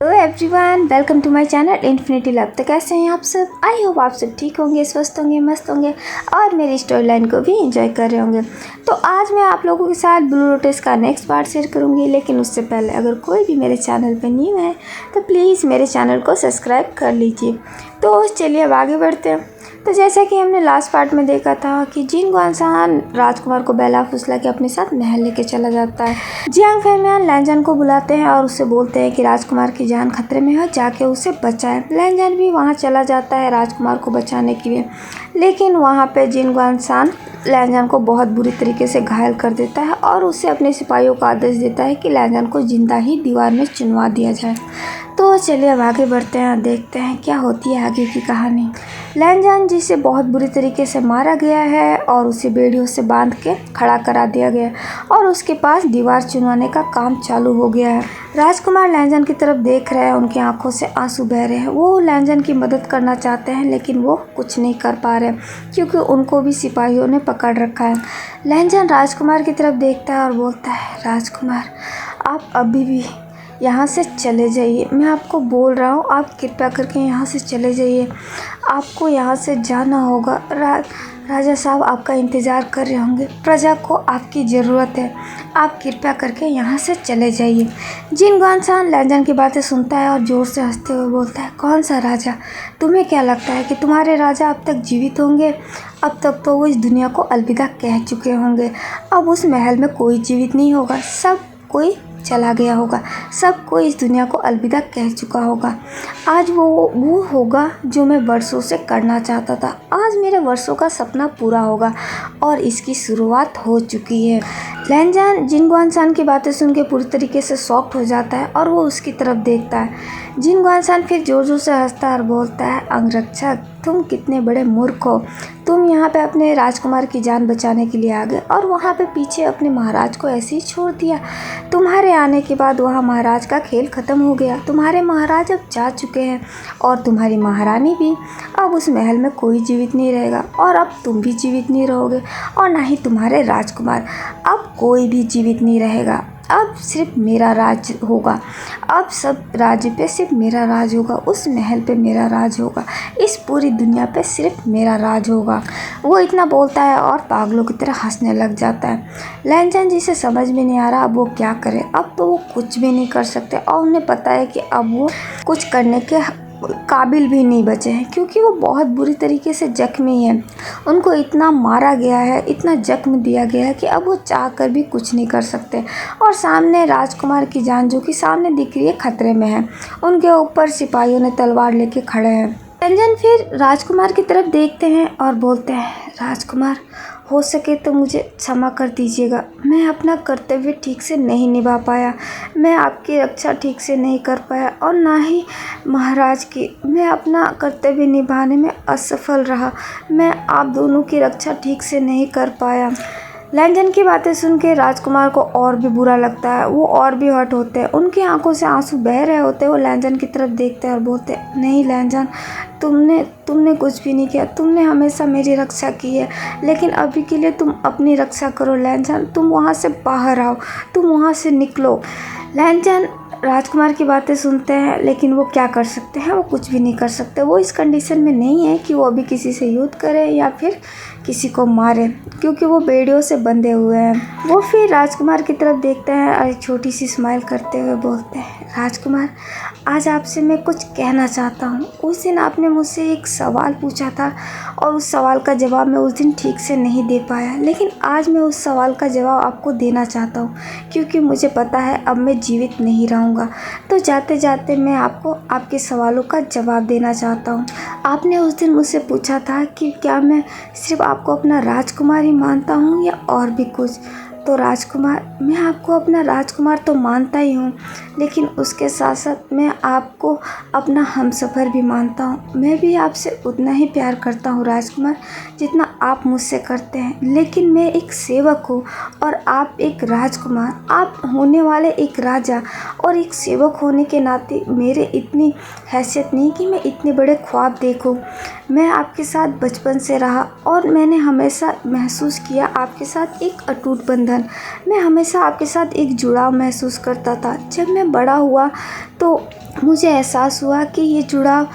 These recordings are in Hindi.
Hello everyone, welcome to my channel infinity love. तो कैसे हैं आप सब? आई होप आप सब ठीक होंगे, स्वस्थ होंगे, मस्त होंगे और मेरी स्टोरी लाइन को भी एंजॉय कर रहे होंगे। तो आज मैं आप लोगों के साथ ब्लू लोटस का नेक्स्ट पार्ट शेयर करूंगी, लेकिन उससे पहले अगर कोई भी मेरे चैनल पर न्यू है तो प्लीज़ मेरे चैनल को सब्सक्राइब कर लीजिए। तो चलिए अब आगे बढ़ते हैं। तो जैसा कि हमने लास्ट पार्ट में देखा था कि जिन ग्वानसान राजकुमार को बेला फुसला के अपने साथ महल लेके चला जाता है। जियांग फेमियान लैंजन को बुलाते हैं और उससे बोलते हैं कि राजकुमार की जान खतरे में है, जाके उसे बचाएं। लैंजन भी वहां चला जाता है राजकुमार को बचाने के लिए, लेकिन वहां पे जिन ग्वानसान लैंजन को बहुत बुरी तरीके से घायल कर देता है और उसे अपने सिपाहियों का आदेश देता है कि लैंजन को जिंदा ही दीवार में चुनवा दिया जाए। तो चलिए अब आगे बढ़ते हैं, देखते हैं क्या होती है आगे की कहानी। लैंजन जिसे बहुत बुरी तरीके से मारा गया है और उसे बेड़ियों से बांध के खड़ा करा दिया गया और उसके पास दीवार चुनवाने का काम चालू हो गया है। राजकुमार लैंजन की तरफ देख रहे हैं, उनकी आंखों से आंसू बह रहे हैं। वो लैंजन की मदद करना चाहते हैं लेकिन वो कुछ नहीं कर पा रहे क्योंकि उनको भी सिपाहियों ने पकड़ रखा है। लैंजन राजकुमार की तरफ देखता है और बोलता है, राजकुमार आप अभी भी यहाँ से चले जाइए, मैं आपको बोल रहा हूँ, आप कृपया करके यहाँ से चले जाइए, आपको यहाँ से जाना होगा। राजा साहब आपका इंतज़ार कर रहे होंगे, प्रजा को आपकी ज़रूरत है, आप कृपया करके यहाँ से चले जाइए। जिन ग्वानसान लैंजन की बातें सुनता है और ज़ोर से हंसते हुए बोलता है, कौन सा राजा? तुम्हें क्या लगता है कि तुम्हारे राजा अब तक जीवित होंगे? अब तक तो वो इस दुनिया को अलविदा कह चुके होंगे। अब उस महल में कोई जीवित नहीं होगा, सब कोई चला गया होगा, सब कोई इस दुनिया को अलविदा कह चुका होगा। आज वो होगा जो मैं वर्षों से करना चाहता था। आज मेरे वर्षों का सपना पूरा होगा और इसकी शुरुआत हो चुकी है। लैंजन जिन ग्वानसान की बातें सुन के पूरी तरीके से शॉक्ड हो जाता है और वो उसकी तरफ देखता है। जिन ग्वानसान फिर जोर जोर से हंसता है और बोलता है, अंगरक्षक तुम कितने बड़े मूर्ख हो, तुम यहाँ पे अपने राजकुमार की जान बचाने के लिए आ गए और वहाँ पे पीछे अपने महाराज को ऐसे ही छोड़ दिया। तुम्हारे आने के बाद वहाँ महाराज का खेल ख़त्म हो गया, तुम्हारे महाराज अब जा चुके हैं और तुम्हारी महारानी भी। अब उस महल में कोई जीवित नहीं रहेगा और अब तुम भी जीवित नहीं रहोगे और ना ही तुम्हारे राजकुमार। अब कोई भी जीवित नहीं रहेगा, अब सिर्फ मेरा राज होगा, अब सब राज्य पे सिर्फ मेरा राज होगा, उस महल पे मेरा राज होगा, इस पूरी दुनिया पे सिर्फ मेरा राज होगा। वो इतना बोलता है और पागलों की तरह हंसने लग जाता है। लैंजन जिसे समझ में नहीं आ रहा अब वो क्या करे। अब तो वो कुछ भी नहीं कर सकते और उन्हें पता है कि अब वो कुछ करने के काबिल भी नहीं बचे हैं क्योंकि वो बहुत बुरी तरीके से जख्मी हैं। उनको इतना मारा गया है, इतना जख्म दिया गया है कि अब वो चाह कर भी कुछ नहीं कर सकते और सामने राजकुमार की जान जो कि सामने दिख रही है खतरे में है। उनके ऊपर सिपाहियों ने तलवार लेके खड़े हैं। लैंजन फिर राजकुमार की तरफ देखते हैं और बोलते हैं, राजकुमार हो सके तो मुझे क्षमा कर दीजिएगा, मैं अपना कर्तव्य ठीक से नहीं निभा पाया, मैं आपकी रक्षा ठीक से नहीं कर पाया और ना ही महाराज की। मैं अपना कर्तव्य निभाने में असफल रहा, मैं आप दोनों की रक्षा ठीक से नहीं कर पाया। लैंजन की बातें सुन के राजकुमार को और भी बुरा लगता है, वो और भी हर्ट होते हैं, उनकी आंखों से आंसू बह रहे होते हैं। वो लैंजन की तरफ देखते हैं और बोलते हैं, नहीं लैंजन, तुमने कुछ भी नहीं किया, तुमने हमेशा मेरी रक्षा की है, लेकिन अभी के लिए तुम अपनी रक्षा करो लैंजन, तुम वहाँ से बाहर आओ, तुम वहाँ से निकलो। लैंजन राजकुमार की बातें सुनते हैं लेकिन वो क्या कर सकते हैं, वो कुछ भी नहीं कर सकते। वो इस कंडीशन में नहीं है कि वो अभी किसी से युद्ध करे या फिर किसी को मारे क्योंकि वो बेड़ियों से बंधे हुए हैं। वो फिर राजकुमार की तरफ देखते हैं और एक छोटी सी स्माइल करते हुए बोलते हैं, राजकुमार आज आपसे मैं कुछ कहना चाहता हूँ। उस दिन आपने मुझसे एक सवाल पूछा था और उस सवाल का जवाब मैं उस दिन ठीक से नहीं दे पाया, लेकिन आज मैं उस सवाल का जवाब आपको देना चाहता हूँ क्योंकि मुझे पता है अब मैं जीवित नहीं रहूँगा। तो जाते जाते मैं आपको आपके सवालों का जवाब देना चाहता हूँ। आपने उस दिन मुझसे पूछा था कि क्या मैं सिर्फ आपको अपना राजकुमार ही मानता हूँ या और भी कुछ। तो राजकुमार, मैं आपको अपना राजकुमार तो मानता ही हूँ, लेकिन उसके साथ साथ मैं आपको अपना हमसफ़र भी मानता हूँ। मैं भी आपसे उतना ही प्यार करता हूँ राजकुमार जितना आप मुझसे करते हैं, लेकिन मैं एक सेवक हूँ और आप एक राजकुमार। आप होने वाले एक राजा और एक सेवक होने के नाते मेरे इतनी हैसियत नहीं कि मैं इतने बड़े ख्वाब देखूँ। मैं आपके साथ बचपन से रहा और मैंने हमेशा महसूस किया आपके साथ एक अटूट बंधन। मैं हमेशा आपके साथ एक जुड़ाव महसूस करता था। जब मैं बड़ा हुआ तो मुझे एहसास हुआ कि ये जुड़ाव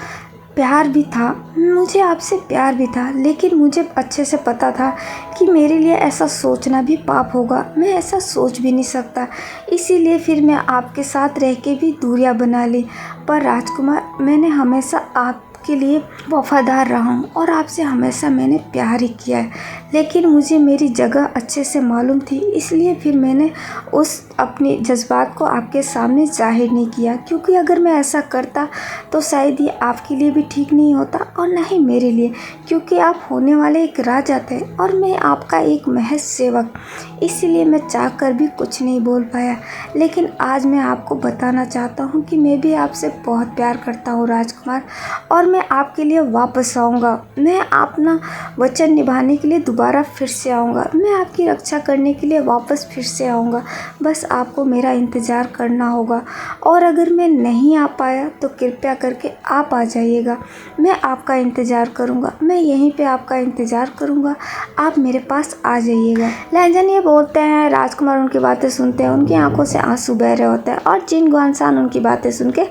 प्यार भी था, मुझे आपसे प्यार भी था, लेकिन मुझे अच्छे से पता था कि मेरे लिए ऐसा सोचना भी पाप होगा। मैं ऐसा सोच भी नहीं सकता, इसीलिए फिर मैं आपके साथ रह के भी दूरियां बना ली। पर राजकुमार, मैंने हमेशा आपके लिए वफादार रहा हूँ और आपसे हमेशा मैंने प्यार ही किया है, लेकिन मुझे मेरी जगह अच्छे से मालूम थी, इसलिए फिर मैंने उस अपनी जज्बात को आपके सामने जाहिर नहीं किया, क्योंकि अगर मैं ऐसा करता तो शायद ये आपके लिए भी ठीक नहीं होता और ना ही मेरे लिए, क्योंकि आप होने वाले एक राजा थे और मैं आपका एक महज सेवक। इसीलिए मैं चाहकर भी कुछ नहीं बोल पाया। लेकिन आज मैं आपको बताना चाहता हूँ कि मैं भी आपसे बहुत प्यार करता हूँ राजकुमार, और मैं आपके लिए वापस आऊँगा। मैं अपना वचन निभाने के लिए दोबारा फिर से आऊँगा। मैं आपकी रक्षा करने के लिए वापस फिर से आऊँगा। बस आपको मेरा इंतज़ार करना होगा, और अगर मैं नहीं आ पाया तो कृपया करके आप आ जाइएगा। मैं आपका इंतज़ार करूँगा, मैं यहीं पे आपका इंतज़ार करूँगा, आप मेरे पास आ जाइएगा। लैंजन ये बोलते हैं, राजकुमार उनकी बातें सुनते हैं, उनकी आंखों से आंसू बह रहे होते हैं, और जिन गुआनसान उनकी बातें सुन के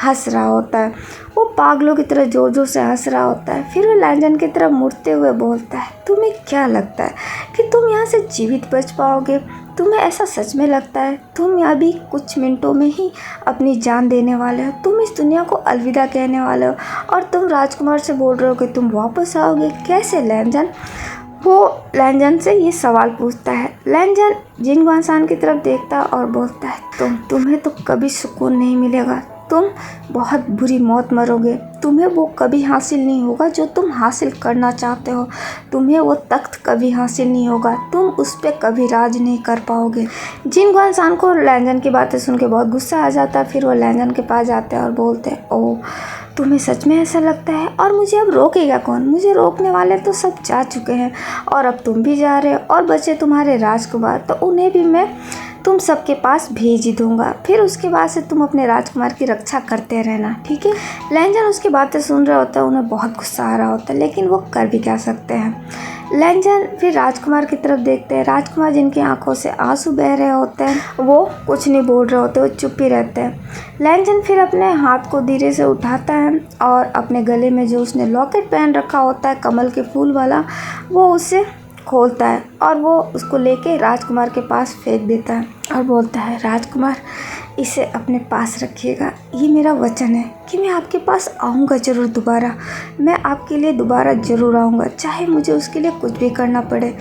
हंस रहा होता है। वो पागलों की तरह जोर जोर से हंस रहा होता है। फिर वो लैंजन की तरफ मुड़ते हुए बोलता है, तुम्हें क्या लगता है कि तुम यहाँ से जीवित बच पाओगे? तुम्हें ऐसा सच में लगता है? तुम अभी कुछ मिनटों में ही अपनी जान देने वाले हो, तुम इस दुनिया को अलविदा कहने वाले हो, और तुम राजकुमार से बोल रहे हो कि तुम वापस आओगे? कैसे लैंजन? वो लैंजन से ये सवाल पूछता है। लैंजन जिन गुआनसान की तरफ देखता है और बोलता है, तुम्हें तो कभी सुकून नहीं मिलेगा, तुम बहुत बुरी मौत मरोगे। तुम्हें वो कभी हासिल नहीं होगा जो तुम हासिल करना चाहते हो। तुम्हें वो तख्त कभी हासिल नहीं होगा, तुम उस पर कभी राज नहीं कर पाओगे। जिन गुआनसान को लैंजन की बातें सुन के बहुत गुस्सा आ जाता है। फिर वो लैंजन के पास जाते हैं और बोलते हैं, ओह, तुम्हें सच में ऐसा लगता है? और मुझे अब रोकेगा कौन? मुझे रोकने वाले तो सब जा चुके हैं, और अब तुम भी जा रहे हो, और बचे तुम्हारे राजकुमार, तो उन्हें भी मैं तुम सबके पास भेज ही दूंगा। फिर उसके बाद से तुम अपने राजकुमार की रक्षा करते रहना, ठीक है? लैंजन उसकी बातें सुन रहे होता है, उन्हें बहुत गुस्सा आ रहा होता है, लेकिन वो कर भी क्या सकते हैं। लैंजन फिर राजकुमार की तरफ देखते हैं। राजकुमार जिनकी आंखों से आंसू बह रहे होते हैं, वो कुछ नहीं बोल रहे होते, वो चुप ही रहते हैं। लैंजन फिर अपने हाथ को धीरे से उठाता है और अपने गले में जो उसने लॉकेट पहन रखा होता है कमल के फूल वाला, वो उसे खोलता है और वो उसको लेके राजकुमार के पास फेंक देता है और बोलता है, राजकुमार, इसे अपने पास रखिएगा। ये मेरा वचन है कि मैं आपके पास आऊँगा ज़रूर दोबारा। मैं आपके लिए दोबारा ज़रूर आऊँगा, चाहे मुझे उसके लिए कुछ भी करना पड़े।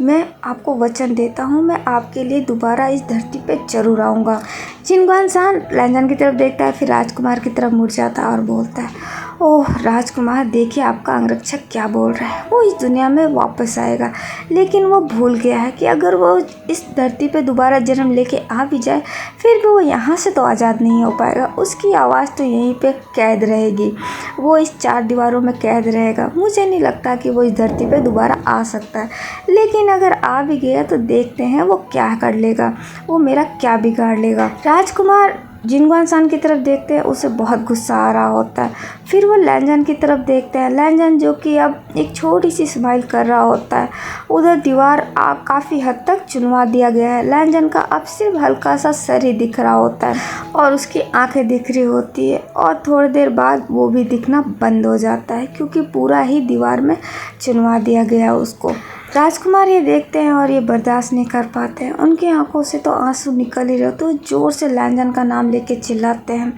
मैं आपको वचन देता हूँ, मैं आपके लिए दोबारा इस धरती पे ज़रूर आऊँगा। जिन गुआनसान लैंजन की तरफ देखता है, फिर राजकुमार की तरफ मुड़ जाता है और बोलता है, ओह राजकुमार, देखिए आपका अंगरक्षक क्या बोल रहा है। वो इस दुनिया में वापस आएगा, लेकिन वो भूल गया है कि अगर वो इस धरती पे दोबारा जन्म लेके आ भी जाए, फिर भी वो यहाँ से तो आज़ाद नहीं हो पाएगा। उसकी आवाज़ तो यहीं पे कैद रहेगी, वो इस चार दीवारों में कैद रहेगा। मुझे नहीं लगता कि वो इस धरती पे दोबारा आ सकता है, लेकिन अगर आ भी गया तो देखते हैं वो क्या कर लेगा, वो मेरा क्या बिगाड़ लेगा। राजकुमार जिन गुआनसान की तरफ देखते हैं, उसे बहुत गुस्सा आ रहा होता है। फिर वो लैंजन की तरफ देखते हैं। लैंजन जो कि अब एक छोटी सी स्माइल कर रहा होता है। उधर दीवार काफ़ी हद तक चुनवा दिया गया है। लैंजन का अब सिर्फ हल्का सा सर ही दिख रहा होता है और उसकी आंखें दिख रही होती है, और थोड़ी देर बाद वो भी दिखना बंद हो जाता है, क्योंकि पूरा ही दीवार में चुनवा दिया गया उसको। राजकुमार ये देखते हैं और ये बर्दाश्त नहीं कर पाते हैं। उनकी आंखों से तो आंसू निकल ही रहे, तो जोर से लैंजन का नाम लेके चिल्लाते हैं।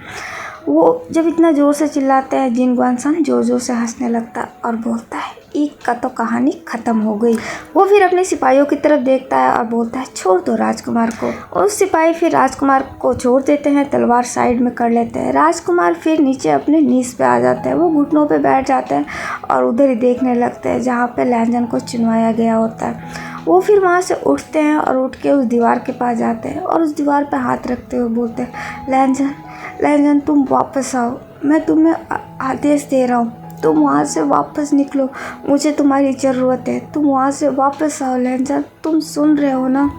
वो जब इतना ज़ोर से चिल्लाते हैं, जिन गुआनसान ज़ोर ज़ोर से हंसने लगता है और बोलता है, ईक का तो कहानी ख़त्म हो गई। वो फिर अपने सिपाहियों की तरफ देखता है और बोलता है, छोड़ दो राजकुमार को। उस सिपाही फिर राजकुमार को छोड़ देते हैं, तलवार साइड में कर लेते हैं। राजकुमार फिर नीचे अपने नीज पे आ जाते हैं। वो घुटनों पे बैठ जाते हैं और उधर ही देखने लगते हैं जहाँ पे लैंजन को चुनवाया गया होता है। वो फिर वहाँ से उठते हैं और उठ के उस दीवार के पास जाते हैं और उस दीवार पे हाथ रखते हुए बोलते हैं, लैंजन, लैंजन, तुम वापस आओ, मैं तुम्हें आदेश दे रहा हूँ, तुम वहाँ से वापस निकलो, मुझे तुम्हारी ज़रूरत है, तुम वहाँ से वापस आओ। लैंजन, तुम सुन रहे हो ना?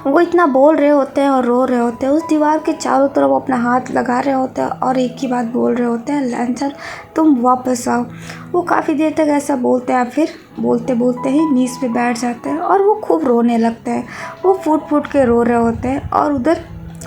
वो इतना बोल रहे होते हैं और रो रहे होते हैं। उस दीवार के चारों तरफ अपना हाथ लगा रहे होते हैं और एक ही बात बोल रहे होते हैं, लैंजन, तुम वापस आओ। वो काफ़ी देर तक ऐसा बोलते हैं, फिर बोलते बोलते ही नीज पे बैठ जाते हैं और वो खूब रोने लगते हैं। वो फूट फूट के रो रहे होते हैं और उधर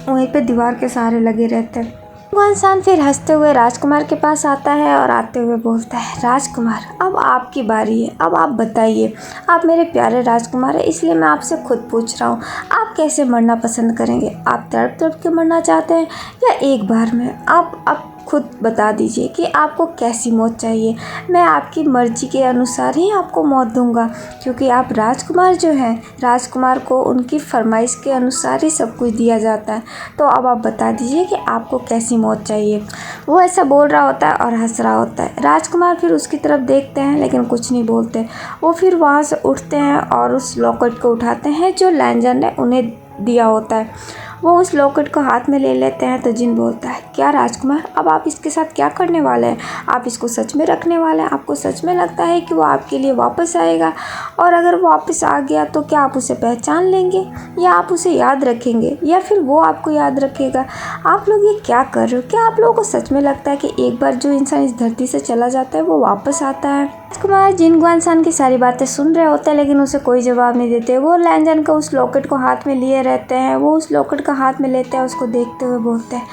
वहीं पे दीवार के सहारे लगे रहते हैं। इंसान फिर हंसते हुए राजकुमार के पास आता है और आते हुए बोलता है, राजकुमार अब आपकी बारी है, अब आप बताइए। आप मेरे प्यारे राजकुमार हैं, इसलिए मैं आपसे खुद पूछ रहा हूँ, आप कैसे मरना पसंद करेंगे? आप तड़प तड़प के मरना चाहते हैं या एक बार में? आप खुद बता दीजिए कि आपको कैसी मौत चाहिए। मैं आपकी मर्जी के अनुसार ही आपको मौत दूंगा, क्योंकि आप राजकुमार जो हैं, राजकुमार को उनकी फरमाइश के अनुसार ही सब कुछ दिया जाता है। तो अब आप बता दीजिए कि आपको कैसी मौत चाहिए। वो ऐसा बोल रहा होता है और हंस रहा होता है। राजकुमार फिर उसकी तरफ देखते हैं लेकिन कुछ नहीं बोलते। वो फिर वहाँ से उठते हैं और उस लॉकेट को उठाते हैं जो लैंजर ने उन्हें दिया होता है। वो उस लॉकेट को हाथ में ले लेते हैं तो जिन बोलता है, क्या राजकुमार अब आप इसके साथ क्या करने वाले हैं? आप इसको सच में रखने वाले हैं? आपको सच में लगता है कि वो आपके लिए वापस आएगा? और अगर वो वापस आ गया तो क्या आप उसे पहचान लेंगे या आप उसे याद रखेंगे या फिर वो आपको याद रखेगा? आप लोग ये क्या कर रहे हो? क्या आप लोगों को सच में लगता है कि एक बार जो इंसान इस धरती से चला जाता है वो वापस आता है? राजकुमार जिन गुआनसान की सारी बातें सुन रहे होते हैं लेकिन उसे कोई जवाब नहीं देते। वो लैंजन का उस लॉकेट को हाथ में लिए रहते हैं। वो उस लॉकेट का हाथ में लेते हैं, उसको देखते हुए बोलते हैं,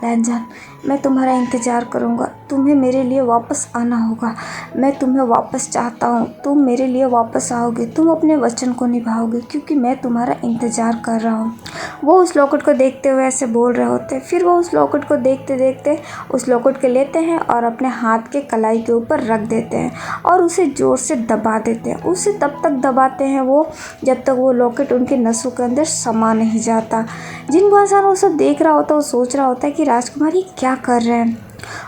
लैंजन मैं तुम्हारा इंतज़ार करूँगा, तुम्हें मेरे लिए वापस आना होगा। मैं तुम्हें वापस चाहता हूँ, तुम मेरे लिए वापस आओगे, तुम अपने वचन को निभाओगे, क्योंकि मैं तुम्हारा इंतज़ार कर रहा हूँ। वो उस लॉकेट को देखते हुए ऐसे बोल रहे होते हैं। फिर वो उस लॉकेट को देखते देखते उस लॉकेट को लेते हैं और अपने हाथ के कलाई के ऊपर रख देते हैं और उसे ज़ोर से दबा देते हैं। उसे तब तक दबाते हैं वो जब तक वो लॉकेट उनके नसों के अंदर समा नहीं जाता। जिन गुआनसान वो सब देख रहा होता है, वो सोच रहा होता है कि राजकुमार ये क्या कर रहे हैं।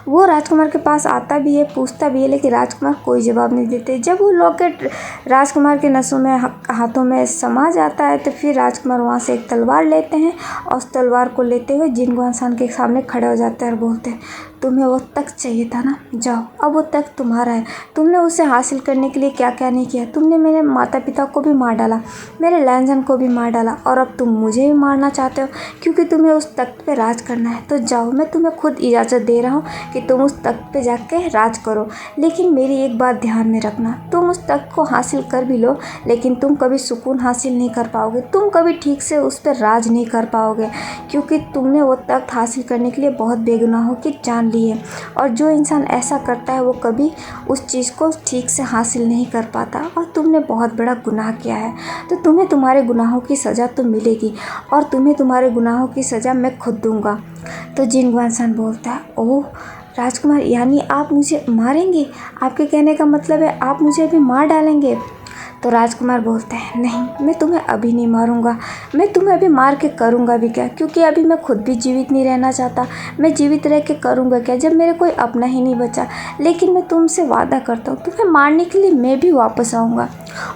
वो राजकुमार के पास आता भी है, पूछता भी है, लेकिन राजकुमार कोई जवाब नहीं देते। जब वो लॉकेट राजकुमार के नसों में हाथों में समा जाता है तो फिर राजकुमार वहाँ से एक तलवार लेते हैं और उस तलवार को लेते हुए जिन गुआनसान के सामने खड़े हो जाते हैं और बोलते हैं, तुम्हें वो तख्त चाहिए था ना, जाओ अब वो तख्त तुम्हारा है। तुमने उसे हासिल करने के लिए क्या क्या नहीं किया। तुमने मेरे माता पिता को भी मार डाला, मेरे लैंजन को भी मार डाला और अब तुम मुझे भी मारना चाहते हो क्योंकि तुम्हें उस तख्त पे राज करना है। तो जाओ, मैं तुम्हें खुद इजाज़त दे रहा हूँ कि तुम उस तख्त पे जाके राज करो। लेकिन मेरी एक बात ध्यान में रखना, तुम उस तख्त को हासिल कर भी लो लेकिन तुम कभी सुकून हासिल नहीं कर पाओगे। तुम कभी ठीक से उस पर राज नहीं कर पाओगे क्योंकि तुमने वो तख्त हासिल करने के लिए बहुत बेगुनाहों की जान ली है। और जो इंसान ऐसा करता है वो कभी उस चीज़ को ठीक से हासिल नहीं कर पाता और तुमने बहुत बड़ा गुनाह किया है। तो तुम्हें तुम्हारे गुनाहों की सज़ा तो मिलेगी और तुम्हें तुम्हारे गुनाहों की सज़ा मैं खुद दूंगा। तो जिन गुआनसान बोलता है, ओह राजकुमार, यानी आप मुझे मारेंगे? आपके कहने का मतलब है आप मुझे अभी मार डालेंगे? तो राजकुमार बोलते हैं, नहीं, मैं तुम्हें अभी नहीं मारूंगा। मैं तुम्हें अभी मार के करूंगा भी क्या, क्योंकि अभी मैं खुद भी जीवित नहीं रहना चाहता। मैं जीवित रह के करूंगा क्या जब मेरे कोई अपना ही नहीं बचा। लेकिन मैं तुमसे वादा करता हूँ, तुम्हें मारने के लिए मैं भी वापस आऊँगा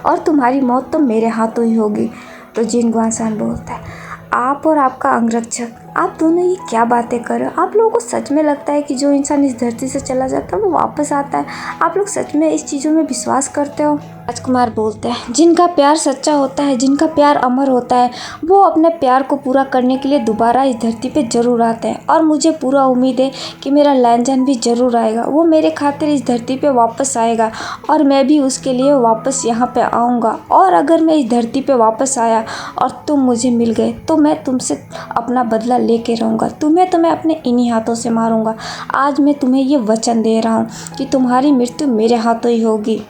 और तुम्हारी मौत तो मेरे हाथों ही होगी। तो जिन गुआनसान बोलता है, आप और आपका अंगरक्षक, आप दोनों ये क्या बातें कर रहे हो? आप लोगों को सच में लगता है कि जो इंसान इस धरती से चला जाता है वो वापस आता है? आप लोग सच में इस चीज़ों में विश्वास करते हो? राजकुमार बोलते हैं, जिनका प्यार सच्चा होता है, जिनका प्यार अमर होता है, वो अपने प्यार को पूरा करने के लिए दोबारा इस धरती पे ज़रूर आते हैं और मुझे पूरा उम्मीद है कि मेरा लैंजन भी ज़रूर आएगा। वो मेरे खातिर इस धरती पे वापस आएगा और मैं भी उसके लिए वापस यहाँ पे आऊँगा। और अगर मैं इस धरती पे वापस आया और तुम मुझे मिल गए तो मैं तुमसे अपना बदला लेके रहूँगा। तुम्हें तो मैं अपने इन्हीं हाथों से मारूँगा। आज मैं तुम्हें ये वचन दे रहा हूँ कि तुम्हारी मृत्यु मेरे हाथों ही होगी।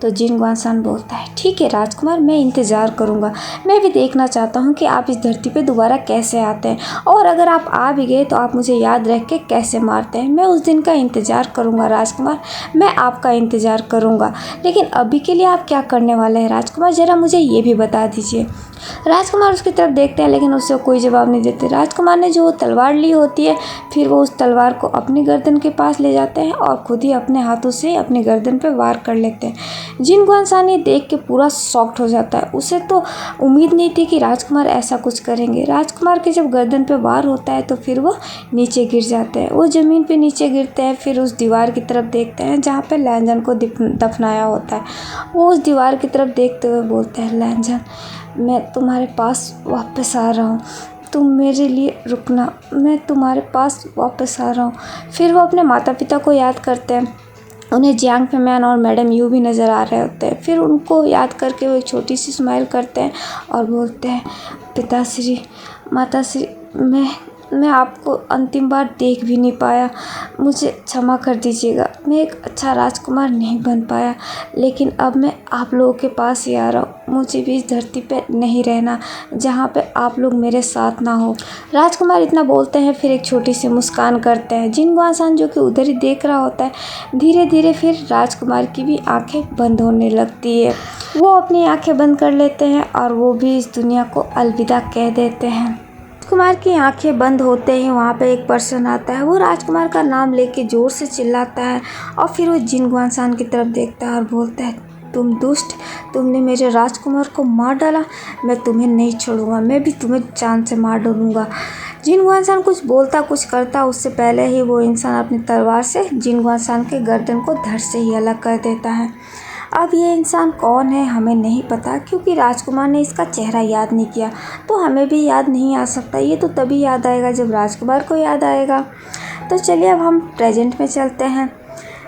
तो जिन गुआनसान बोलता है, ठीक है राजकुमार, मैं इंतज़ार करूँगा। मैं भी देखना चाहता हूँ कि आप इस धरती पे दोबारा कैसे आते हैं और अगर आप आ भी गए तो आप मुझे याद रख के कैसे मारते हैं। मैं उस दिन का इंतज़ार करूँगा राजकुमार, मैं आपका इंतज़ार करूँगा। लेकिन अभी के लिए आप क्या करने वाले हैं राजकुमार, ज़रा मुझे ये भी बता दीजिए। राजकुमार उसकी तरफ देखते हैं लेकिन उससे कोई जवाब नहीं देते। राजकुमार ने जो तलवार ली होती है फिर वो उस तलवार को अपनी गर्दन के पास ले जाते हैं और खुद ही अपने हाथों से अपनी गर्दन पे वार कर लेते हैं। जिन गुआनसान ये देख के पूरा शॉक्ड हो जाता है। उसे तो उम्मीद नहीं थी कि राजकुमार ऐसा कुछ करेंगे। राजकुमार के जब गर्दन पे वार होता है तो फिर वो नीचे गिर जाते हैं। वो ज़मीन पे नीचे गिरते हैं, फिर उस दीवार की तरफ देखते हैं जहाँ पे लैंजन को दफनाया होता है। वो उस दीवार की तरफ देखते हुए बोलते हैं, लैंजन मैं तुम्हारे पास वापस आ रहा हूँ, तुम मेरे लिए रुकना, मैं तुम्हारे पास वापस आ रहा हूँ। फिर वो अपने माता पिता को याद करते हैं। उन्हें जियांग फैमैन और मैडम यू भी नज़र आ रहे होते हैं। फिर उनको याद करके वो एक छोटी सी स्माइल करते हैं और बोलते हैं, पिताश्री, माताश्री, मैं आपको अंतिम बार देख भी नहीं पाया, मुझे क्षमा कर दीजिएगा। मैं एक अच्छा राजकुमार नहीं बन पाया, लेकिन अब मैं आप लोगों के पास ही आ रहा हूँ। मुझे भी इस धरती पे नहीं रहना जहाँ पे आप लोग मेरे साथ ना हो। राजकुमार इतना बोलते हैं, फिर एक छोटी सी मुस्कान करते हैं। जिनगुआंसान जो कि उधर ही देख रहा होता है, धीरे धीरे फिर राजकुमार की भी आंखें बंद होने लगती है। वो अपनी आंखें बंद कर लेते हैं और वो भी इस दुनिया को अलविदा कह देते हैं। राजकुमार की आंखें बंद होते ही वहाँ पे एक पर्सन आता है। वो राजकुमार का नाम लेके ज़ोर से चिल्लाता है और फिर वो जिनगुआंसान की तरफ देखता है और बोलता है, तुम दुष्ट, तुमने मेरे राजकुमार को मार डाला, मैं तुम्हें नहीं छोड़ूंगा, मैं भी तुम्हें जान से मार डालूंगा। जिनगुआंसान कुछ बोलता कुछ करता उससे पहले ही वो इंसान अपनी तलवार से जिनगुआंसान के गर्दन को धड़ से ही अलग कर देता है। अब ये इंसान कौन है हमें नहीं पता, क्योंकि राजकुमार ने इसका चेहरा याद नहीं किया, तो हमें भी याद नहीं आ सकता। ये तो तभी याद आएगा जब राजकुमार को याद आएगा। तो चलिए अब हम प्रेजेंट में चलते हैं।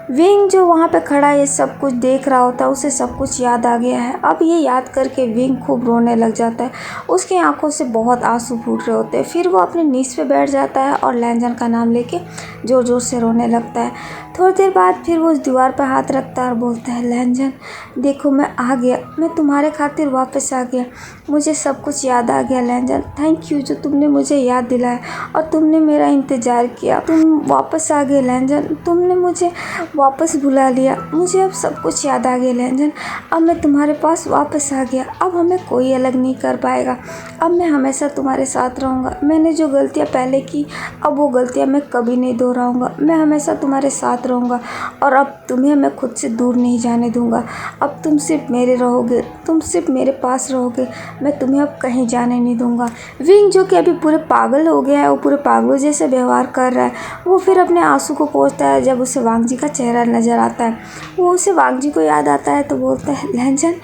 विंग जो वहाँ पे खड़ा ये सब कुछ देख रहा होता है, उसे सब कुछ याद आ गया है। अब ये याद करके विंग खूब रोने लग जाता है। उसकी आंखों से बहुत आंसू फूट रहे होते हैं। फिर वो अपने नीज पे बैठ जाता है और लैंजन का नाम लेके ज़ोर ज़ोर से रोने लगता है। थोड़ी देर बाद फिर वो उस दीवार पर हाथ रखता है और बोलता है, लैंजन देखो मैं आ गया, मैं तुम्हारे खातिर वापस आ गया, मुझे सब कुछ याद आ गया। लैंजन थैंक यू जो तुमने मुझे याद दिलाया और तुमने मेरा इंतज़ार किया। तुम वापस आ गए लैंजन, तुमने मुझे वापस बुला लिया, मुझे अब सब कुछ याद आ गया लैंजन। अब मैं तुम्हारे पास वापस आ गया, अब हमें कोई अलग नहीं कर पाएगा, अब मैं हमेशा तुम्हारे साथ रहूँगा। मैंने जो गलतियाँ पहले की, अब वो गलतियाँ मैं कभी नहीं दोहराऊँगा, मैं हमेशा तुम्हारे साथ रहूँगा और अब तुम्हें मैं खुद से दूर नहीं जाने दूँगा। अब तुम सिर्फ मेरे रहोगे, तुम सिर्फ मेरे पास रहोगे, मैं तुम्हें अब कहीं जाने नहीं दूँगा। विंग जो कि अभी पूरे पागल हो गया है, वो पूरे पागलों जैसे व्यवहार कर रहा है। वो फिर अपने आंसू को पोंछता है जब उसे वांग जी का चेहरा नज़र आता है। वो उसे वांग जी को याद आता है तो बोलता है, लैंजन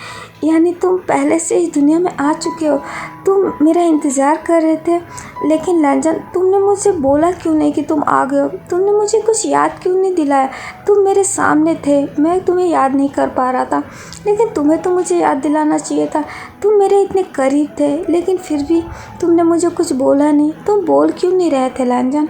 यानी तुम पहले से इस दुनिया में आ चुके हो, तुम मेरा इंतज़ार कर रहे थे, लेकिन लैंजन तुमने मुझे बोला क्यों नहीं कि तुम आ गए हो, तुमने मुझे कुछ याद क्यों नहीं दिलाया, तुम मेरे सामने थे, मैं तुम्हें याद नहीं कर पा रहा था, लेकिन तुम्हें तो मुझे याद दिलाना चाहिए था, तुम मेरे इतने करीब थे, लेकिन फिर भी तुमने मुझे कुछ बोला नहीं, तुम बोल क्यों नहीं रहे थे लैंजन।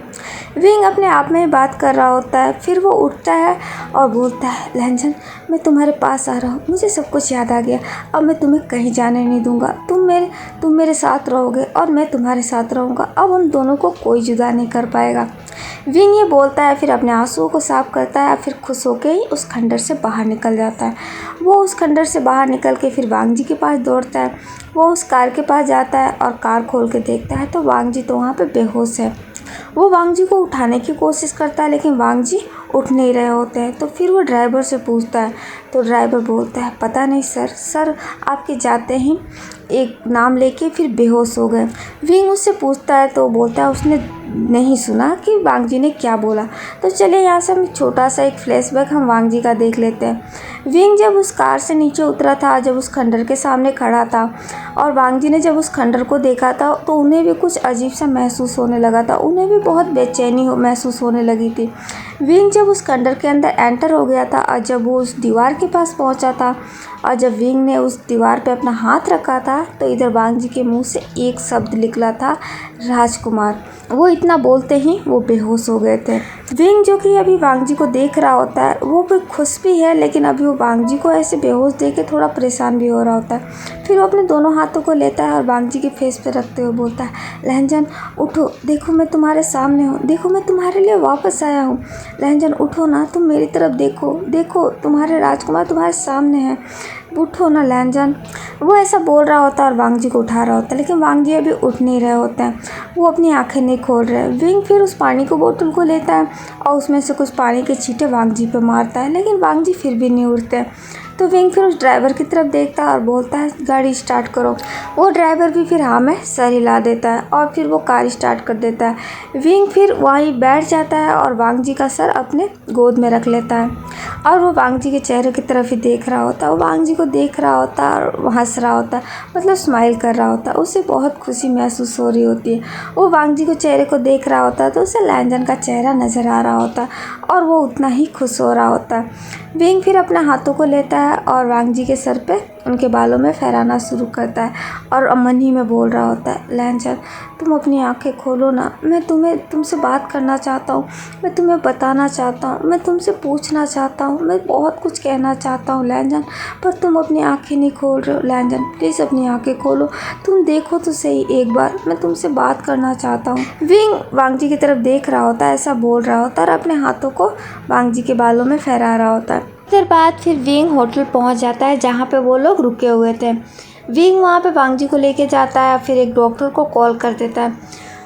विंग अपने आप में ही बात कर रहा होता है। फिर वो उठता है और बोलता है, लैंजन मैं तुम्हारे पास आ रहा हूँ, मुझे सब कुछ याद आ गया, अब मैं तुम्हें कहीं जाने नहीं दूंगा, तुम मेरे साथ रहोगे और मैं तुम्हारे साथ रहूँगा, अब हम दोनों को कोई जुदा नहीं कर पाएगा। विंग ये बोलता है, फिर अपने आंसुओं को साफ करता है, फिर खुश होकर ही उस खंडर से बाहर निकल जाता है। वो उस खंडर से बाहर निकल के फिर वांग जी के पास दौड़ता है। वो उस कार के पास जाता है और कार खोल के देखता है तो वांग जी तो वहाँ पर बेहोश है। वो वांग जी को उठाने की कोशिश करता है, लेकिन वांग जी उठ नहीं रहे होते हैं। तो फिर वो ड्राइवर से पूछता है, तो ड्राइवर बोलता है, पता नहीं सर आपके जाते ही एक नाम लेके फिर बेहोश हो गए। विंग उससे पूछता है तो बोलता है उसने नहीं सुना कि वांग जी ने क्या बोला। तो चलिए यहाँ से हम छोटा सा एक फ्लैशबैक हम वांग जी का देख लेते हैं। विंग जब उस कार से नीचे उतरा था, जब उस खंडर के सामने खड़ा था और वांग जी ने जब उस खंडर को देखा था तो उन्हें भी कुछ अजीब सा महसूस होने लगा था, उन्हें भी बहुत बेचैनी महसूस होने लगी थी। विंग जब उस खंडर के अंदर एंटर हो गया था और जब वो उस दीवार के पास पहुंचा था और जब विंग ने उस दीवार पे अपना हाथ रखा था तो इधर वांग जी के मुंह से एक शब्द निकला था, राजकुमार। वो इतना बोलते ही वो बेहोश हो गए थे। विंग जो कि अभी वांग जी को देख रहा होता है, वो भी खुश भी है, लेकिन अभी वो वांग जी को ऐसे बेहोश देख के थोड़ा परेशान भी हो रहा होता है। फिर वो अपने दोनों हाथों को लेता है और वांग जी के फेस पे रखते हुए बोलता है, लहंजन उठो, देखो मैं तुम्हारे सामने हूँ, देखो मैं तुम्हारे लिए वापस आया हूँ। लहंजन उठो ना, तुम मेरी तरफ देखो, देखो तुम्हारे राजकुमार तुम्हारे सामने हैं, उठो ना लहंजन। वो ऐसा बोल रहा होता है और वांग जी को उठा रहा होता है, लेकिन वांग जी अभी उठ नहीं रहे होते हैं, वो अपनी आंखें नहीं खोल रहे। विंग फिर उस पानी को बोतल को लेता है और उसमें से कुछ पानी के छींटे वांग जी पे मारता है, लेकिन वांग जी फिर भी नहीं उठते। तो विंग फिर उस ड्राइवर की तरफ देखता है और बोलता है, गाड़ी स्टार्ट करो। वो ड्राइवर भी फिर हाँ में सर हिला देता है और फिर वो कार स्टार्ट कर देता है। विंग फिर वहीं बैठ जाता है और वांग जी का सर अपने गोद में रख लेता है और वो वांग जी के चेहरे की तरफ ही देख रहा होता है। वो वांग जी को देख रहा होता है और हंस रहा होता है, मतलब स्माइल कर रहा होता है, उसे बहुत खुशी महसूस हो रही होती है। वो वांग जी को चेहरे को देख रहा होता है तो उसे लैंजन का चेहरा नज़र आ रहा होता है और वो उतना ही खुश हो रहा होता है। विंग फिर अपने हाथों को लेता है है और वांग जी के सर पे उनके बालों में फहराना शुरू करता है और मन ही में बोल रहा होता है, लैंजन तुम अपनी आंखें खोलो ना, मैं तुमसे बात करना चाहता हूँ, मैं तुम्हें बताना चाहता हूँ, मैं तुमसे पूछना चाहता हूँ, मैं बहुत कुछ कहना चाहता हूँ लैंजन, पर तुम अपनी आंखें नहीं खोल रहे हो। लैंजन प्लीज़ अपनी आंखें खोलो, तुम देखो तो सही एक बार, मैं तुमसे बात करना चाहता हूँ। विंग वांग जी की तरफ देख रहा होता है, ऐसा बोल रहा होता है और अपने हाथों को वांग जी के बालों में फहरा रहा होता है। देर बाद फिर विंग होटल पहुंच जाता है जहां पे वो लोग रुके हुए थे। विंग वहां पे वांग जी को लेके जाता है, फिर एक डॉक्टर को कॉल कर देता है।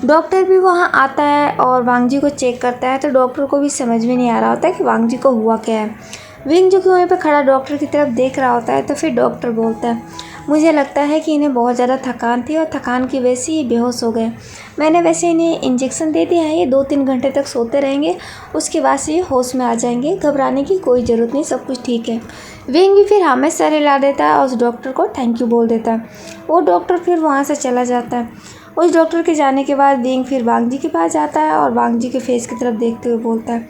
डॉक्टर भी वहां आता है और वांग जी को चेक करता है, तो डॉक्टर को भी समझ में नहीं आ रहा होता है कि वांग जी को हुआ क्या है। विंग जो कि वहीं पे खड़ा डॉक्टर की तरफ देख रहा होता है, तो फिर डॉक्टर बोलता है, मुझे लगता है कि इन्हें बहुत ज़्यादा थकान थी और थकान की वजह से ये बेहोश हो गए। मैंने वैसे इन्हें इंजेक्शन दे दिया है, ये 2-3 घंटे तक सोते रहेंगे, उसके बाद से ये होश में आ जाएंगे, घबराने की कोई ज़रूरत नहीं, सब कुछ ठीक है। विंग भी फिर हमें सर हिला देता है और उस डॉक्टर को थैंक यू बोल देता है। वो डॉक्टर फिर वहाँ से चला जाता है। उस डॉक्टर के जाने के बाद विंग फिर वांग जी के पास जाता है और वांग जी के फेस की तरफ देखते हुए बोलता है,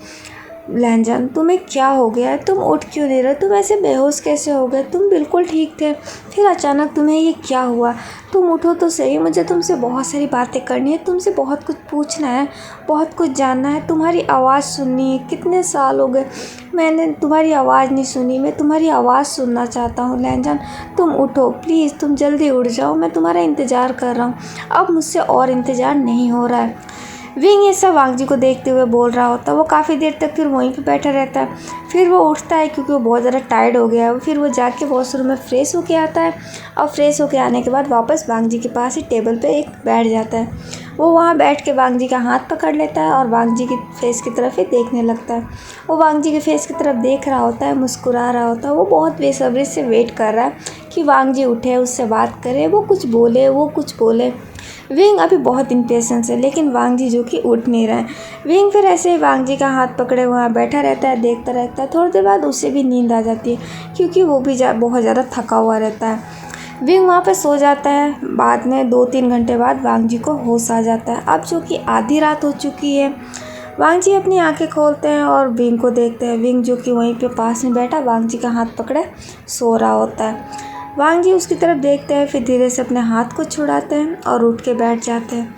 लैंजन तुम्हें क्या हो गया है, तुम उठ क्यों नहीं रहे, तुम ऐसे बेहोश कैसे हो गए, तुम बिल्कुल ठीक थे, फिर अचानक तुम्हें ये क्या हुआ, तुम उठो तो सही, मुझे तुमसे बहुत सारी बातें करनी है, तुमसे बहुत कुछ पूछना है, बहुत कुछ जानना है, तुम्हारी आवाज़ सुननी है, कितने साल हो गए मैंने तुम्हारी आवाज़ नहीं सुनी, मैं तुम्हारी आवाज़ सुनना चाहता हूँ। लैंजन तुम उठो प्लीज़, तुम जल्दी उठ जाओ, मैं तुम्हारा इंतज़ार कर रहा हूँ, अब मुझसे और इंतज़ार नहीं हो रहा है। विंग ये सब वांग जी को देखते हुए बोल रहा होता है। वो काफ़ी देर तक फिर वहीं पे बैठा रहता है, फिर वो उठता है क्योंकि वो बहुत ज़्यादा टायर्ड हो गया है। फिर वो जाके वॉशरूम में फ्रेश होके आता है और फ्रेश होके आने के बाद वापस वांग जी के पास ही टेबल पे एक बैठ जाता है। वो वहाँ बैठ के वांग जी का हाथ पकड़ लेता है और वांग जी की फेस की तरफ ही देखने लगता है। वो वांग जी के फेस की तरफ देख रहा होता है, मुस्कुरा रहा होता है। वो बहुत बेसब्री से वेट कर रहा है कि वांग जी उठे, उससे बात करे, वो कुछ बोले। विंग अभी बहुत इम्पेशेंस है, लेकिन वांग जी जो कि उठ नहीं रहा है। विंग फिर ऐसे ही वांग जी का हाथ पकड़े वहाँ बैठा रहता है, देखता रहता है। थोड़ी देर बाद उसे भी नींद आ जाती है क्योंकि वो भी बहुत ज़्यादा थका हुआ रहता है। विंग वहाँ पे सो जाता है। बाद में 2-3 घंटे बाद वांग जी को होश आ जाता है। अब जो कि आधी रात हो चुकी है। वांग जी अपनी आंखें खोलते हैं और विंग को देखते हैं। विंग जो कि वहीं पे पास में बैठा वांग जी का हाथ पकड़े सो रहा होता है। वांग जी उसकी तरफ देखते हैं, फिर धीरे से अपने हाथ को छुड़ाते हैं और उठ के बैठ जाते हैं।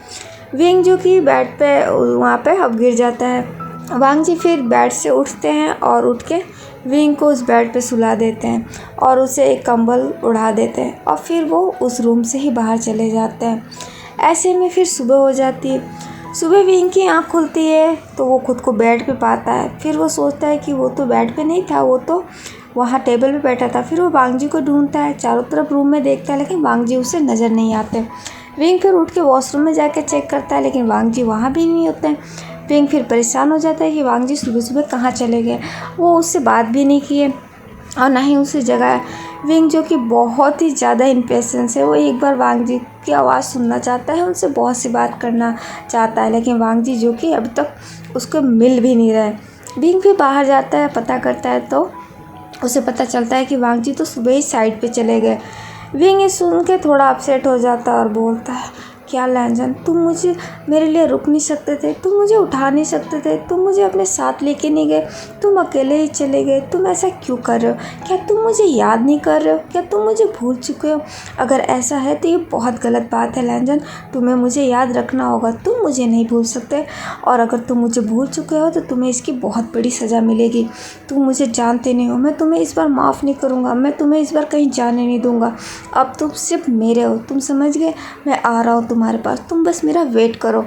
विंग जो कि बेड पे वहाँ पे अब गिर जाता है। वांग जी फिर बेड से उठते हैं और उठ के विंग को उस बेड पे सुला देते हैं और उसे एक कंबल उड़ा देते हैं और फिर वो उस रूम से ही बाहर चले जाते हैं। ऐसे में फिर सुबह हो जाती है। सुबह विंग की आँख खुलती है तो वो खुद को बेड पे पाता है। फिर वो सोचता है कि वो तो बेड पे नहीं था, वो तो वहाँ टेबल पे बैठा था। फिर वो वांग जी को ढूंढता है, चारों तरफ रूम में देखता है, लेकिन वांग जी उसे नज़र नहीं आते। विंग फिर उठ के वॉशरूम में जाकर चेक करता है, लेकिन वांग जी वहाँ भी नहीं होते। विंग फिर परेशान हो जाता है कि वांग जी सुबह सुबह कहाँ चले गए। वो उससे बात भी नहीं किए और ना ही उसे जगाया। विंग जो कि बहुत ही ज़्यादा इम्पेशेंस है, वो एक बार वांग जी की आवाज़ सुनना चाहता है, उनसे बहुत सी बात करना चाहता है, लेकिन वांग जी जो कि अभी तक उसको मिल भी नहीं रहे। विंग फिर बाहर जाता है, पता करता है तो उसे पता चलता है कि वांग जी तो सुबह ही साइड पे चले गए। विंग ये सुन के थोड़ा अपसेट हो जाता है और बोलता है, क्या लैंजन तुम मुझे मेरे लिए रुक नहीं सकते थे, तुम मुझे उठा नहीं सकते थे, तुम मुझे अपने साथ लेके नहीं गए, तुम अकेले ही चले गए, तुम ऐसा क्यों कर रहे हो? क्या तुम मुझे याद नहीं कर रहे हो? क्या तुम मुझे भूल चुके हो? अगर ऐसा है तो ये बहुत गलत बात है लैंजन, तुम्हें मुझे याद रखना होगा, तुम मुझे नहीं भूल सकते, और अगर तुम मुझे भूल चुके हो तो तुम्हें इसकी बहुत बड़ी सज़ा मिलेगी। तुम मुझे जानते नहीं हो, मैं तुम्हें इस बार माफ़ नहीं करूँगा, मैं तुम्हें इस बार कहीं जाने नहीं दूँगा। अब तुम सिर्फ मेरे हो, तुम समझ गए? मैं आ रहा हूँ तुम्हारे पास, तुम बस मेरा वेट करो।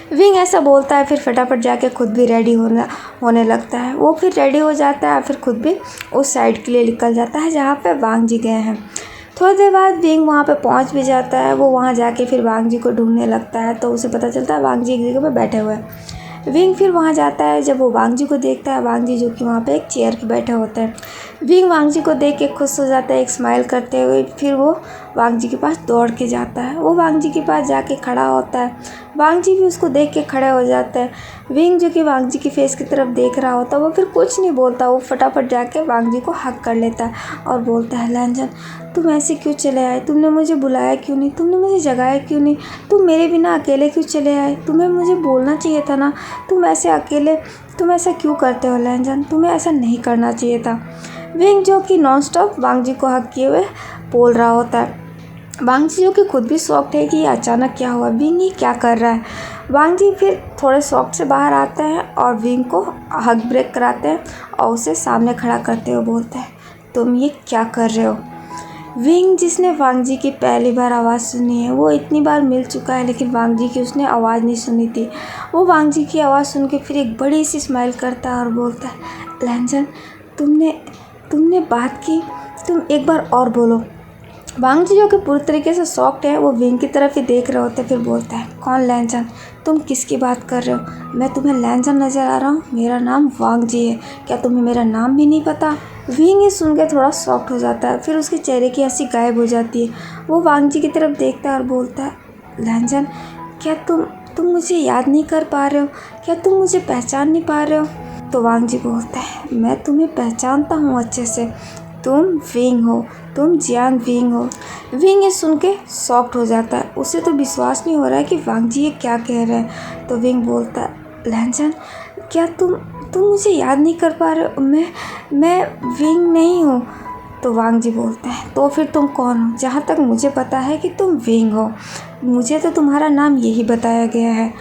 विंग ऐसा बोलता है, फिर फटाफट जाके खुद भी रेडी होने लगता है। वो फिर रेडी हो जाता है, फिर खुद भी उस साइड के लिए निकल जाता है जहाँ पे वांग जी गए हैं। थोड़ी देर बाद विंग वहाँ पे पहुँच भी जाता है। वो वहाँ जाके फिर वांग जी को ढूंढने लगता है, तो उसे पता चलता है वांग जी एक जगह पे बैठे हुए हैं। विंग फिर वहाँ जाता है। जब वो वांग जी को देखता है, वांग जी जो कि वहाँ पे एक चेयर पे बैठे होते हैं। विंग वांग जी को देख के खुश हो जाता है, एक स्माइल करते हुए। फिर वो वांग जी के पास दौड़ के जाता है। वो वांग जी के पास जाके खड़ा होता है। वांग जी भी उसको देख के खड़े हो जाते हैं। विंग जो कि वांग जी की फेस की तरफ देख रहा होता है, वो फिर कुछ नहीं बोलता। वो फटाफट जाके वांग जी को हक कर लेता है और बोलता है, लैंजन तुम ऐसे क्यों चले आए? तुमने मुझे बुलाया क्यों नहीं? तुमने मुझे जगाया क्यों नहीं? तुम मेरे बिना अकेले क्यों चले आए? तुम्हें मुझे बोलना चाहिए था ना। तुम ऐसे अकेले तुम ऐसा क्यों करते हो लैंजन? तुम्हें ऐसा नहीं करना चाहिए था। विंग जो कि नॉन स्टॉप वांग जी को हक किए हुए बोल रहा होता है। वांग जी जो कि खुद भी शॉक्ड है कि ये अचानक क्या हुआ, विंग ये क्या कर रहा है। वांग जी फिर थोड़े शॉक से बाहर आते हैं और विंग को हग ब्रेक कराते हैं और उसे सामने खड़ा करते हुए बोलते हैं, तुम ये क्या कर रहे हो। विंग जिसने वांग जी की पहली बार आवाज़ सुनी है, वो इतनी बार मिल चुका है लेकिन वांग जी की उसने आवाज़ नहीं सुनी थी। वो वांग जी की आवाज़ सुन के फिर एक बड़ी सी स्माइल करता है और बोलता है, लैंजन तुमने बात की, तुम एक बार और बोलो। वांग जी जो कि पूरी तरीके से शॉक्ड है, वो विंग की तरफ ही देख रहे होते फिर बोलता है, कौन लैंजन, तुम किसकी बात कर रहे हो। मैं तुम्हें लैंजन नज़र आ रहा हूँ, मेरा नाम वांग जी है, क्या तुम्हें मेरा नाम भी नहीं पता। विंग ये सुन के थोड़ा शॉक्ड हो जाता है, फिर उसके चेहरे की हंसी गायब हो जाती है। वो वांग जी की तरफ देखता है और बोलता है, लैंजन क्या तुम मुझे याद नहीं कर पा रहे हो, क्या तुम मुझे पहचान नहीं पा रहे हो। तो वांग जी बोलता है, मैं तुम्हें पहचानता हूँ अच्छे से, तुम विंग हो, तुम जियांग विंग हो। विंग ये सुन के शॉक्ड हो जाता है, उसे तो विश्वास नहीं हो रहा है कि वांग जी ये क्या कह रहे हैं। तो विंग बोलता है, लैंजन क्या तुम मुझे याद नहीं कर पा रहे हो, मैं विंग नहीं हूँ। तो वांग जी बोलते हैं, तो फिर तुम कौन हो। जहाँ तक मुझे पता है कि तुम विंग हो, मुझे तो तुम्हारा नाम यही बताया गया है।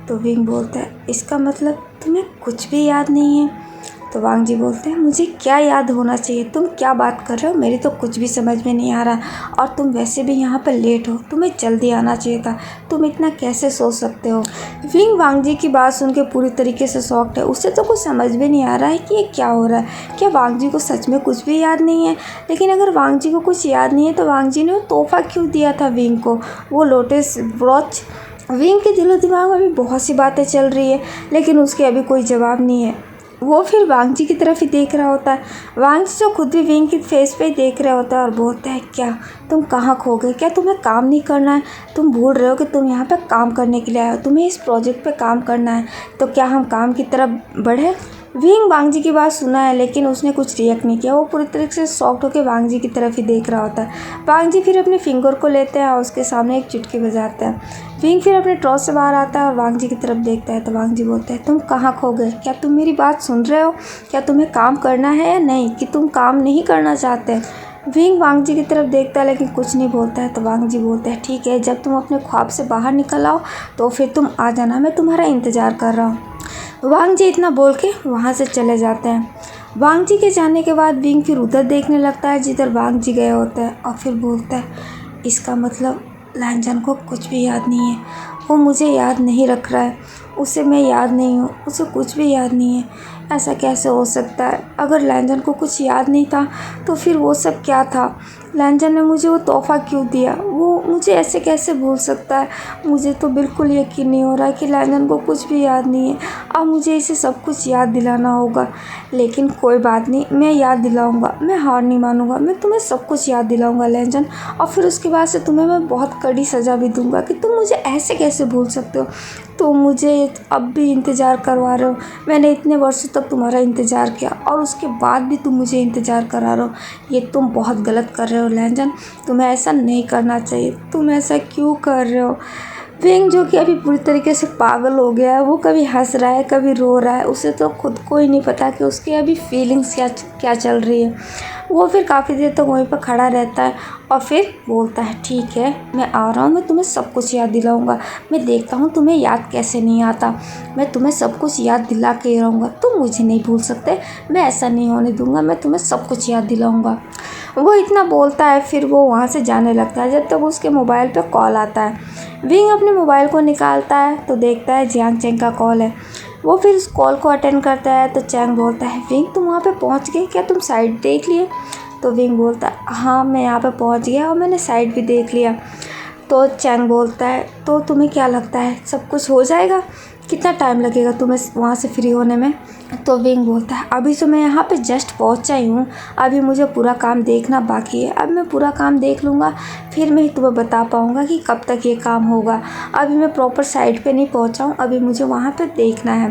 तो विंग बोलता है, इसका मतलब तुम्हें कुछ भी याद नहीं है। तो वांग जी बोलते हैं, मुझे क्या याद होना चाहिए, तुम क्या बात कर रहे हो, मेरी तो कुछ भी समझ में नहीं आ रहा। और तुम वैसे भी यहाँ पर लेट हो, तुम्हें जल्दी आना चाहिए था, तुम इतना कैसे सोच सकते हो। विंग वांग जी की बात सुन के पूरी तरीके से शॉक्ड है, उसे तो कुछ समझ में नहीं आ रहा है कि ये क्या हो रहा है। क्या वांग जी को सच में कुछ भी याद नहीं है। लेकिन अगर वांग जी को कुछ याद नहीं है तो वांग जी ने वो तोहफा क्यों दिया था विंग को, वो लोटस वॉच। विंग के दिलो दिमाग में अभी बहुत सी बातें चल रही है लेकिन उसके अभी कोई जवाब नहीं है। वो फिर वांग जी की तरफ ही देख रहा होता है। वांग जी जो खुद भी विंग की फेस पे ही देख रहा होता है और बोलता है, क्या तुम कहाँ खो गए, क्या तुम्हें काम नहीं करना है, तुम भूल रहे हो कि तुम यहाँ पे काम करने के लिए आए हो, तुम्हें इस प्रोजेक्ट पे काम करना है, तो क्या हम काम की तरफ बढ़े। विंग वांग जी की बात सुना है लेकिन उसने कुछ रिएक्ट नहीं किया, वो पूरी तरीके से शॉक्ड होकर वांग जी की तरफ ही देख रहा होता है। वांग जी फिर अपने फिंगर को लेते हैं और उसके सामने एक चुटकी बजाते हैं। विंग फिर अपने ट्रॉ से बाहर आता है और वांग जी की तरफ देखता है। तो वांग जी बोलते हैं, तुम कहाँ खो गए, क्या तुम मेरी बात सुन रहे हो, क्या तुम्हें काम करना है या नहीं, कि तुम काम नहीं करना चाहते। विंग वांग जी की तरफ देखता है लेकिन कुछ नहीं बोलता है। तो वांग जी बोलते हैं, ठीक है, जब तुम अपने ख्वाब से बाहर निकल आओ तो फिर तुम आ जाना, मैं तुम्हारा इंतज़ार कर रहा हूँ। वांग जी इतना बोल के वहाँ से चले जाते हैं। वांग जी के जाने के बाद विंग फिर उधर देखने लगता है जिधर वांग जी गए होते हैं और फिर बोलता है, इसका मतलब लैंजन को कुछ भी याद नहीं है, वो मुझे याद नहीं रख रहा है, उसे मैं याद नहीं हूँ, उसे कुछ भी याद नहीं है। ऐसा कैसे हो सकता है, अगर लैंजन को कुछ याद नहीं था तो फिर वो सब क्या था। लैंजन ने मुझे वो तोहफ़ा क्यों दिया, वो मुझे ऐसे कैसे भूल सकता है। मुझे तो बिल्कुल यकीन नहीं हो रहा है कि लैंजन को कुछ भी याद नहीं है। अब मुझे इसे सब कुछ याद दिलाना होगा, लेकिन कोई बात नहीं, मैं याद दिलाऊंगा, मैं हार नहीं मानूंगा, मैं तुम्हें सब कुछ याद दिलाऊंगा लैंजन। और फिर उसके बाद से तुम्हें मैं बहुत कड़ी सज़ा भी दूंगा कि तुम मुझे ऐसे कैसे भूल सकते हो। तुम मुझे अब भी इंतज़ार करवा रहे हो, मैंने इतने वर्षों तक तुम्हारा इंतज़ार किया और उसके बाद भी तुम मुझे इंतज़ार करा रहे हो, ये तुम बहुत गलत कर रहे हो लैंजन, तुम्हें ऐसा नहीं करना चाहिए, तुम ऐसा क्यों कर रहे हो। विंग जो कि अभी पूरी तरीके से पागल हो गया है, वो कभी हंस रहा है कभी रो रहा है, उसे तो खुद को ही नहीं पता कि उसकी अभी फीलिंग्स क्या चल रही है। वो फिर काफ़ी देर तक वहीं पर खड़ा रहता है और फिर बोलता है, ठीक है, मैं आ रहा हूँ, मैं तुम्हें सब कुछ याद दिलाऊंगा, मैं देखता हूँ तुम्हें याद कैसे नहीं आता, मैं तुम्हें सब कुछ याद दिला के रहूँगा, तुम मुझे नहीं भूल सकते, मैं ऐसा नहीं होने दूँगा, मैं तुम्हें सब कुछ याद दिलाऊँगा। वो इतना बोलता है फिर वो वहाँ से जाने लगता है जब तक उसके मोबाइल पे कॉल आता है। विंग अपने मोबाइल को निकालता है तो देखता है जियांग चैंग का कॉल है। वो फिर उस कॉल को अटेंड करता है तो चैंग बोलता है, विंग तुम वहाँ पे पहुँच गए, क्या तुम साइट देख लिए। तो विंग बोलता है, हाँ मैं यहाँ पे पहुँच गया और मैंने साइट भी देख लिया। तो चैंग बोलता है, तो तुम्हें क्या लगता है सब कुछ हो जाएगा, कितना टाइम लगेगा तुम्हें वहाँ से फ्री होने में। तो विंग बोलता है, अभी तो मैं यहाँ पे जस्ट पहुँचा ही हूँ, अभी मुझे पूरा काम देखना बाकी है, अब मैं पूरा काम देख लूँगा फिर मैं ही तुम्हें बता पाऊँगा कि कब तक ये काम होगा, अभी मैं प्रॉपर साइट पे नहीं पहुँचा हूँ, अभी मुझे वहाँ पे देखना है।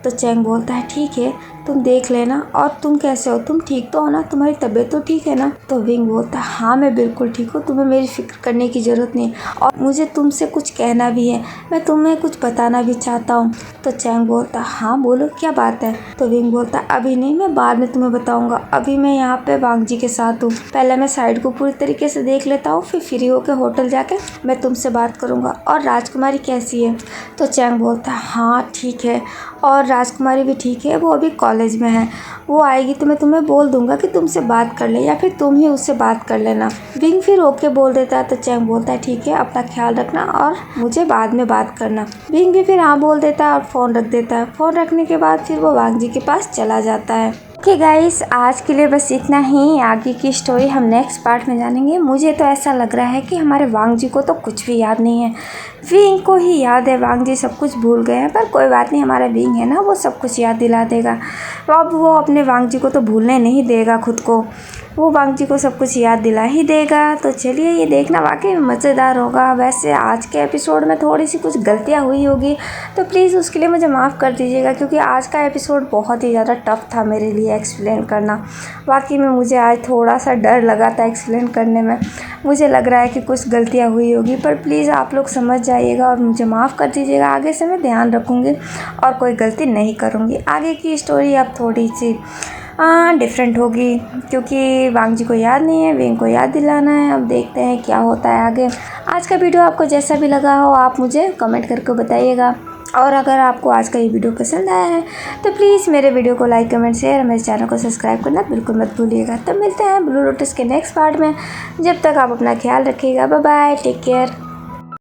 तो चैंग बोलता है, ठीक है, तुम देख लेना। और तुम कैसे हो, तुम ठीक तो हो ना, तुम्हारी तबीयत तो ठीक है ना? तो विंग बोलता है हाँ मैं बिल्कुल ठीक हूँ, तुम्हें मेरी फिक्र करने की ज़रूरत नहीं है और मुझे तुमसे कुछ कहना भी है, मैं तुम्हें कुछ बताना भी चाहता हूँ। तो चैंग बोलता हाँ बोलो क्या बात है? तो विंग बोलता अभी नहीं, मैं बाद में तुम्हें बताऊँगा, अभी मैं यहाँ पे वांग जी के साथ हूँ, पहले मैं साइड को पूरी तरीके से देख लेता हूँ, फिर फ्री होकर होटल जाके मैं तुमसे बात करूँगा। और राजकुमारी कैसी है? तो चैंग बोलता हाँ ठीक है, और राजकुमारी भी ठीक है, वो अभी कॉलेज में है, वो आएगी तो मैं तुम्हें बोल दूंगा कि तुमसे बात कर ले या फिर तुम ही उससे बात कर लेना। विंग फिर ओके बोल देता है। तो चैंग बोलता है ठीक है, अपना ख्याल रखना और मुझे बाद में बात करना। विंग भी फिर हाँ बोल देता है और फ़ोन रख देता है। फ़ोन रखने के बाद फिर वो वांग जी के पास चला जाता है। ओके गाइस, आज के लिए बस इतना ही। आगे की स्टोरी हम नेक्स्ट पार्ट में जानेंगे। मुझे तो ऐसा लग रहा है कि हमारे वांग जी को तो कुछ भी याद नहीं है, विंग को ही याद है। वांग जी सब कुछ भूल गए हैं, पर कोई बात नहीं, हमारा विंग है ना, वो सब कुछ याद दिला देगा। तो अब वो अपने वांग जी को तो भूलने नहीं देगा खुद को, वो वांग जी को सब कुछ याद दिला ही देगा। तो चलिए, ये देखना वाकई में मज़ेदार होगा। वैसे आज के एपिसोड में थोड़ी सी कुछ गलतियाँ हुई होगी तो प्लीज़ उसके लिए मुझे माफ़ कर दीजिएगा, क्योंकि आज का एपिसोड बहुत ही ज़्यादा टफ था मेरे लिए एक्सप्लेन करना। वाकई में मुझे आज थोड़ा सा डर लगा था एक्सप्लेन करने में। मुझे लग रहा है कि कुछ गलतियाँ हुई होगी, पर प्लीज़ आप लोग समझ जाइएगा और मुझे माफ़ कर दीजिएगा। आगे से मैं ध्यान रखूँगी और कोई गलती नहीं करूँगी। आगे की स्टोरी अब थोड़ी सी डिफरेंट होगी, क्योंकि वांग जी को याद नहीं है, विंग को याद दिलाना है। अब देखते हैं क्या होता है आगे। आज का वीडियो आपको जैसा भी लगा हो आप मुझे कमेंट करके बताइएगा। और अगर आपको आज का ये वीडियो पसंद आया है तो प्लीज़ मेरे वीडियो को लाइक कमेंट शेयर और मेरे चैनल को सब्सक्राइब करना बिल्कुल मत भूलिएगा। तो मिलते हैं ब्लू लोटस के नेक्स्ट पार्ट में। जब तक आप अपना ख्याल रखिएगा। Bye bye, take care.